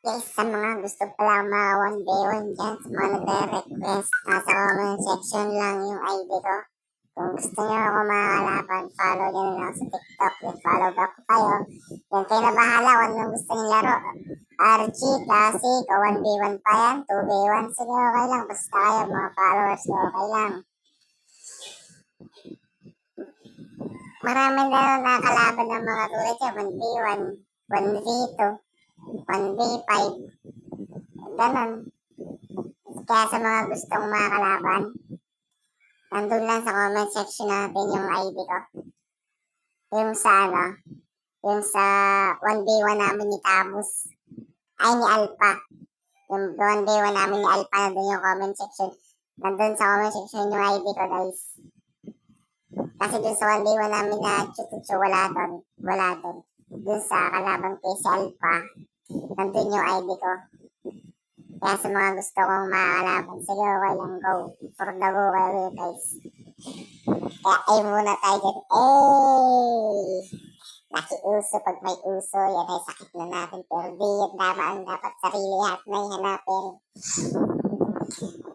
Guys, sa mga gusto pala mga 1v1 dyan, sa mga nagre-request, nasa comment section lang yung ID ko. Kung gusto nyo ako mga kalaban, follow nyo na lang sa TikTok, follow back ko kayo. Yan kayo na bahala kung anong gusto nyo laro. RG, Classic, o 1v1 pa yan, 2v1, sige okay lang. Basta kayo, mga followers ko, okay lang. Marami na nakakalaban ng mga tulad dyan, 1v1, 1v2, 1v5, ganon. Kaya sa mga gustong mga kalaban, nandun lang sa comment section natin yung ID ko. Yung sa yung sa 1v1 namin ni Camus, ay ni Alpha. Yung 1v1 namin ni Alpha, nandun yung comment section. Nandun sa comment section yung ID ko, guys. Kasi dun sa 1v1 namin na chutucho, wala dun. Dun sa kalaban kay si Alpha, nandun yung ID ko. Kaya sa mga gusto kong makakalaban, sige, okay lang, go. For the go kayo, guys. Kaya ay muna tayo dyan. Nakiuso pag may uso, yan ay sakit na natin. Pero di yan tama ang dapat sarili at may hanapin.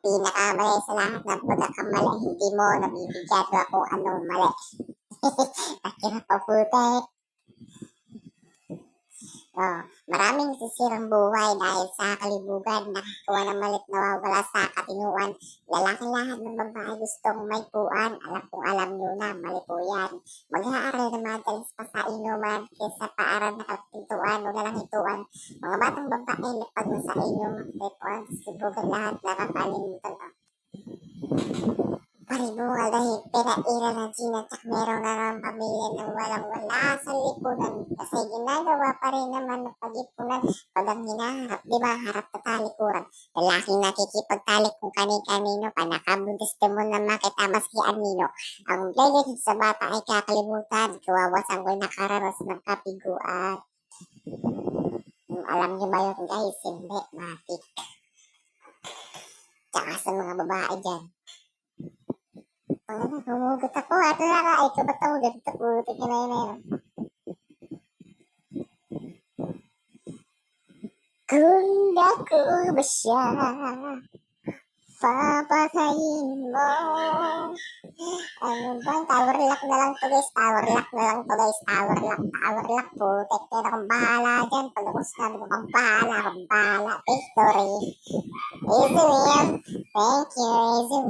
Pinakamali sa lahat ng pagkakamali, hindi mo nabibigyan ba kung anong mali. Nakinapaputek. Maraming sisirang buhay dahil sa kalibugan, nakakawa ng malit nawawala sa katinuan. Lalaki lahat ng babae gustong may puan, alam nyo na, mali po yan. Mag-aaral na madalas pa sa inuman, kaysa paaral na kapintuan, o nalang hituan. Mga batang babae, lipad mo sa inyong makripuan, sibugan lahat, nakakalimutan na. Paribungal dahil pinaira ng Gina, tsak meron na ng pamilya ng walang-wala sa lipunan. Kasi ginagawa pa rin naman ng pag-ipunan. Pag ang hinaharap, di ba, harap na talikuran. Lalaking nakikipagtalik kung kani-kanino, panakabuntis mo na makita maski anino. Ang playlist sa bata ay kakalimutan, kawawa sanggol nakaranas ng kapiguan. Alam niyo ba yun, guys? Hindi, matik. Tsaka sa mga babae dyan. Humugot ako. Ato na ka. Ito ba't humugot? Ito putik na yun. Kung ako ba siya, papatayin mo. Ano ba? Tower lock na lang to, guys. Tower lock. Putik. Pero kung bahala dyan. Palabos na. Kung bahala. Victory. Easy win. Thank you. Easy win.